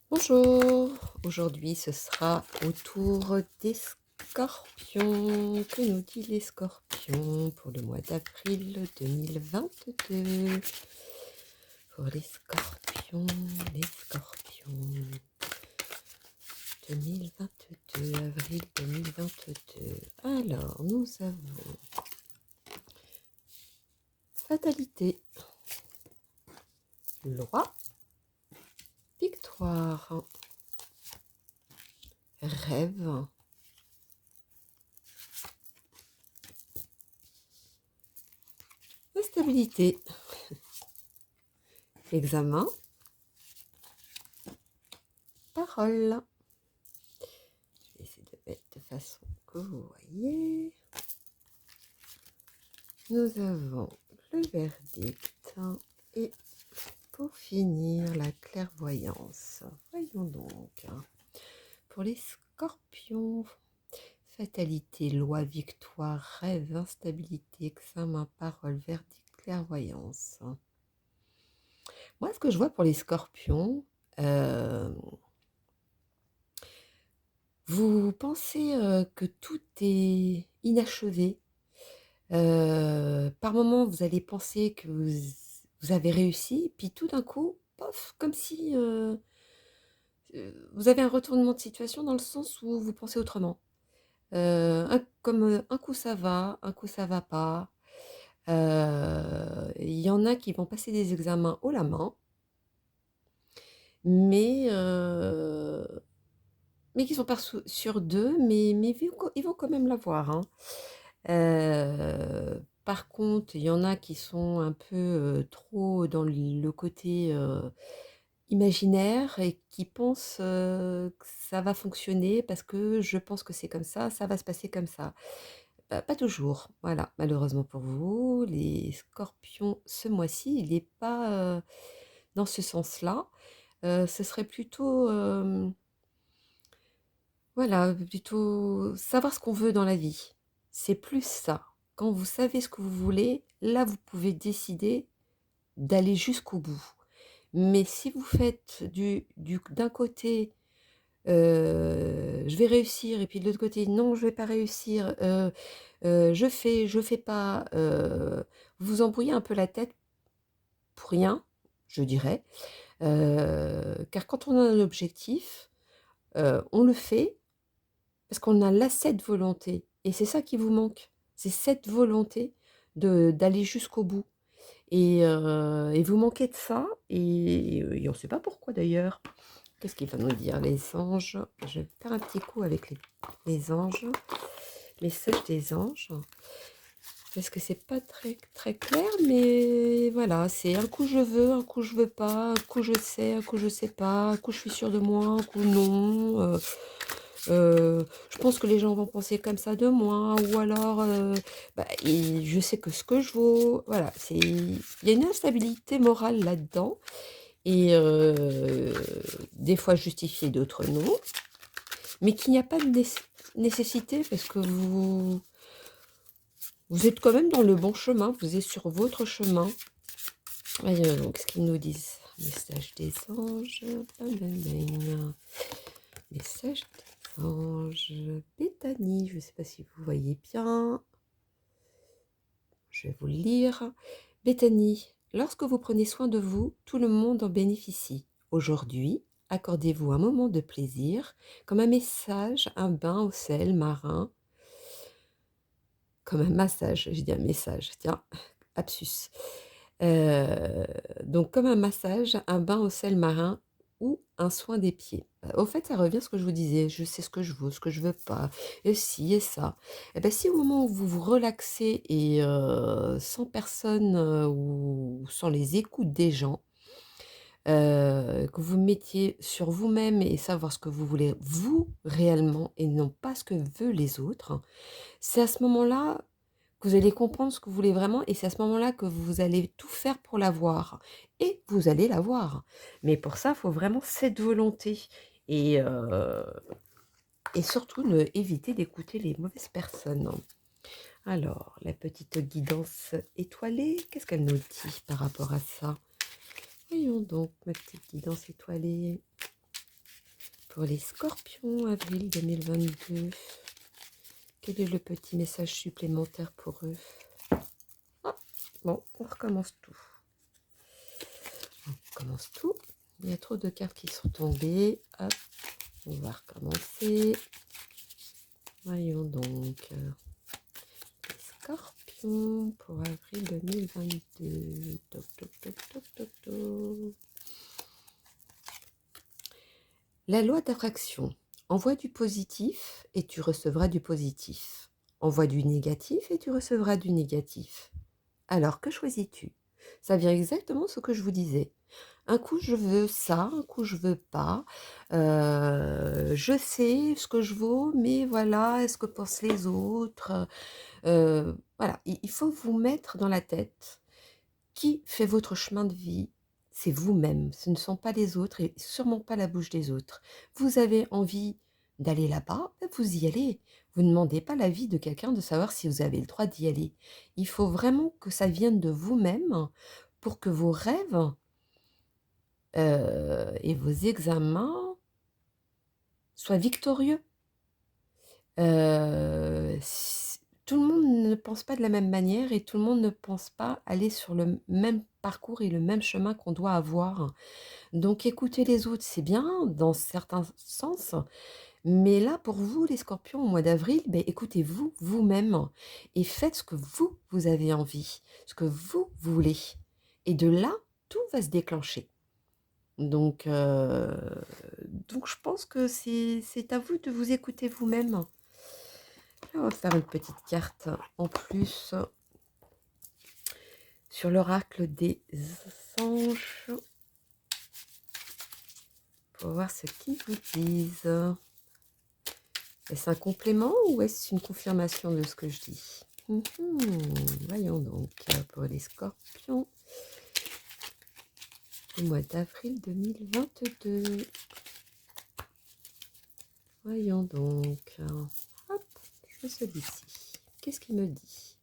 Bonjour, aujourd'hui ce sera au tour des scorpions. Que nous dit les scorpions pour le mois d'avril 2022? Pour les scorpions, 2022, avril 2022. Alors, nous avons fatalité, loi, victoire, rêve, instabilité, examen, parole. Je vais essayer de mettre de façon que vous voyez. Nous avons le verdict et pour finir la clairvoyance. Voyons donc. Pour les scorpions, fatalité, loi, victoire, rêve, instabilité, examen, parole, verdict, clairvoyance. Moi, ce que je vois pour les scorpions, vous pensez que tout est inachevé. Par moments, vous allez penser que vous avez réussi, puis tout d'un coup, pof, comme si, vous avez un retournement de situation dans le sens où vous pensez autrement. Un coup ça va, un coup ça va pas. Il y en a qui vont passer des examens haut la main, mais qui sont pas sûrs d'eux, mais ils vont quand même l'avoir, hein. Par contre, il y en a qui sont un peu, trop dans le côté, imaginaire et qui pensent, que ça va fonctionner parce que je pense que c'est comme ça va se passer comme ça. Pas toujours, voilà, malheureusement pour vous, les scorpions, ce mois-ci, il est pas, dans ce sens-là. Ce serait plutôt, voilà, plutôt savoir ce qu'on veut dans la vie. C'est plus ça. Quand vous savez ce que vous voulez, là, vous pouvez décider d'aller jusqu'au bout. Mais si vous faites d'un côté, je vais réussir et puis de l'autre côté, non, je vais pas réussir, je fais pas, vous vous embrouillez un peu la tête pour rien, je dirais. Car quand on a un objectif, on le fait parce qu'on a là cette volonté et c'est ça qui vous manque. C'est cette volonté d'aller jusqu'au bout et vous manquez de ça et on ne sait pas pourquoi d'ailleurs. Qu'est-ce qu'il va nous dire les anges? Je vais faire un petit coup avec les anges, messages des anges, parce que c'est pas très très clair, mais voilà, c'est un coup je veux, un coup je veux pas, un coup je sais, un coup je sais pas, un coup je suis sûre de moi, un coup non, je pense que les gens vont penser comme ça de moi ou alors, et je sais que ce que je vaux, voilà, il y a une instabilité morale là-dedans et des fois justifiée, d'autres non, mais qu'il n'y a pas de nécessité parce que vous êtes quand même dans le bon chemin, vous êtes sur votre chemin. Et donc ce qu'ils nous disent, message des anges, message des anges, Béthanie, je ne sais pas si vous voyez bien, je vais vous le lire. Béthanie, lorsque vous prenez soin de vous, tout le monde en bénéficie. Aujourd'hui, accordez-vous un moment de plaisir, comme un message, un bain au sel marin, comme un massage, je dis un message, tiens, absus. Heu, donc comme un massage, un bain au sel marin ou un soin des pieds. Au fait, ça revient à ce que je vous disais, je sais ce que je veux, ce que je veux pas, et ci et ça. Et bah, si au moment où vous vous relaxez et sans personne, ou sans les écoutes des gens, que vous mettiez sur vous-même et savoir ce que vous voulez vous réellement et non pas ce que veulent les autres, c'est à ce moment-là que vous allez comprendre ce que vous voulez vraiment et c'est à ce moment-là que vous allez tout faire pour l'avoir et vous allez l'avoir. Mais pour ça, il faut vraiment cette volonté et heu et surtout ne éviter d'écouter les mauvaises personnes. Alors, la petite guidance étoilée, qu'est-ce qu'elle nous dit par rapport à ça? Voyons donc ma petite guidance étoilée. Pour les scorpions, avril 2022, quel est le petit message supplémentaire pour eux? Ah, bon, on recommence tout. On recommence tout. Il y a trop de cartes qui sont tombées. Hop, on va recommencer. Voyons donc. Les scorpions pour avril 2022. Toc, toc, toc, toc, toc, toc. La loi d'attraction. Envoie du positif et tu recevras du positif. Envoie du négatif et tu recevras du négatif. Alors, que choisis-tu? Ça vient exactement ce que je vous disais. Un coup, je veux ça, un coup, je veux pas. Je sais ce que je vaux, mais voilà, est-ce que pensent les autres? Voilà, il faut vous mettre dans la tête qui fait votre chemin de vie. C'est vous-même, ce ne sont pas les autres et sûrement pas la bouche des autres. Vous avez envie d'aller là-bas, ben vous y allez. Vous ne demandez pas l'avis de quelqu'un de savoir si vous avez le droit d'y aller. Il faut vraiment que ça vienne de vous-même pour que vos rêves et vos examens soient victorieux. Tout le monde ne pense pas de la même manière et tout le monde ne pense pas aller sur le même parcours et le même chemin qu'on doit avoir. Donc écouter les autres, c'est bien dans certains sens, mais là, pour vous, les scorpions, au mois d'avril, ben, écoutez-vous vous-même et faites ce que vous avez envie, ce que vous voulez. Et de là, tout va se déclencher. Donc, je pense que c'est à vous de vous écouter vous-même. Là, on va faire une petite carte en plus sur l'oracle des anges pour voir ce qu'ils vous disent. Est-ce un complément ou est-ce une confirmation de ce que je dis? Voyons donc pour les scorpions au mois d'avril 2022. Voyons donc. Hop, je fais celui-ci. Qu'est-ce qu'il me dit?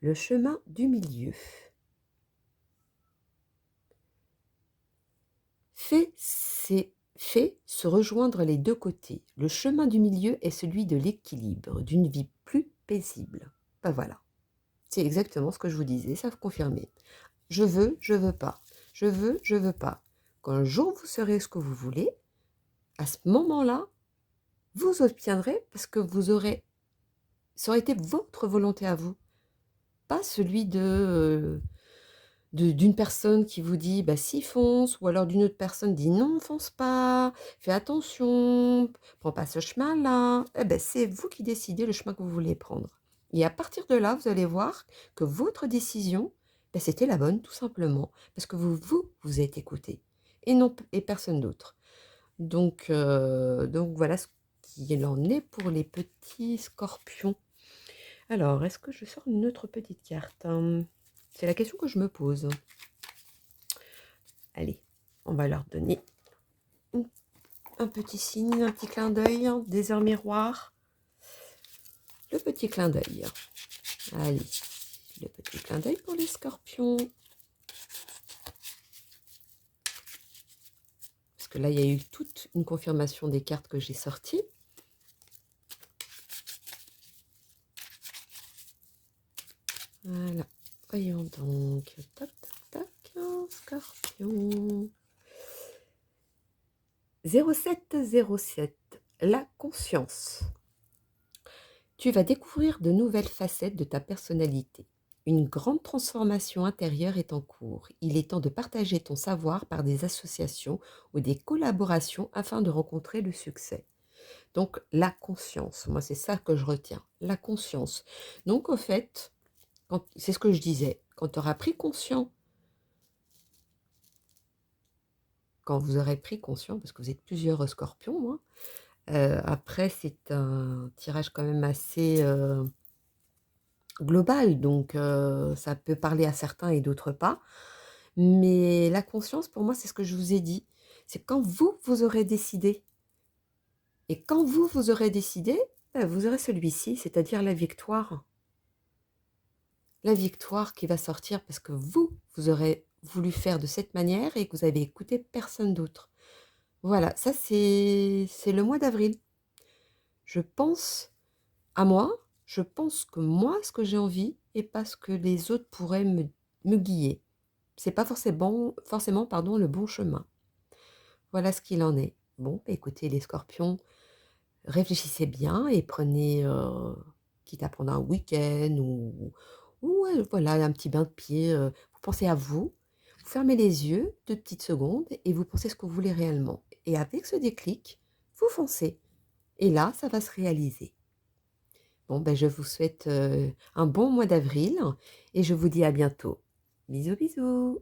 Le chemin du milieu. Fait se rejoindre les deux côtés. Le chemin du milieu est celui de l'équilibre, d'une vie plus paisible. Ben voilà, c'est exactement ce que je vous disais, ça vous confirmez. Je veux pas. Je veux pas. Quand un jour vous serez ce que vous voulez, à ce moment-là, vous obtiendrez parce que ça aurait été votre volonté à vous, pas celui d'une personne qui vous dit bah si fonce, ou alors d'une autre personne dit non fonce pas, fais attention, prends pas ce chemin-là. Eh ben c'est vous qui décidez le chemin que vous voulez prendre. Et à partir de là, vous allez voir que votre décision, ben, c'était la bonne tout simplement, parce que vous êtes écouté et non et personne d'autre. Donc voilà ce qu'il en est pour les petits scorpions. Alors, est-ce que je sors une autre petite carte? C'est la question que je me pose. Allez, on va leur donner un petit signe, un petit clin d'œil, des heures miroirs. Le petit clin d'œil. Allez, le petit clin d'œil pour les scorpions. Parce que là, il y a eu toute une confirmation des cartes que j'ai sorties. Voilà, voyons donc. Tac, tac, tac, scorpion. 0707, la conscience. Tu vas découvrir de nouvelles facettes de ta personnalité. Une grande transformation intérieure est en cours. Il est temps de partager ton savoir par des associations ou des collaborations afin de rencontrer le succès. Donc, la conscience, moi c'est ça que je retiens, la conscience. Donc, au fait, c'est ce que je disais, quand tu auras pris conscience, quand vous aurez pris conscience, parce que vous êtes plusieurs scorpions, hein, après c'est un tirage quand même assez global, donc ça peut parler à certains et d'autres pas. Mais la conscience, pour moi, c'est ce que je vous ai dit. C'est quand vous aurez décidé. Et quand vous aurez décidé, vous aurez celui-ci, c'est-à-dire la victoire. La victoire qui va sortir parce que vous aurez voulu faire de cette manière et que vous avez écouté personne d'autre. Voilà, ça c'est le mois d'avril. Je pense à moi, je pense que moi, ce que j'ai envie et pas ce que les autres pourraient me guider. C'est pas forcément, pardon, le bon chemin. Voilà ce qu'il en est. Bon, bah, écoutez les scorpions, réfléchissez bien et prenez, quitte à prendre un week-end ou ouais, voilà, un petit bain de pied, vous pensez à vous, vous fermez les yeux 2 petites secondes et vous pensez ce que vous voulez réellement et avec ce déclic, vous foncez et là, ça va se réaliser. Bon, ben, je vous souhaite, un bon mois d'avril et je vous dis à bientôt. Bisous, bisous.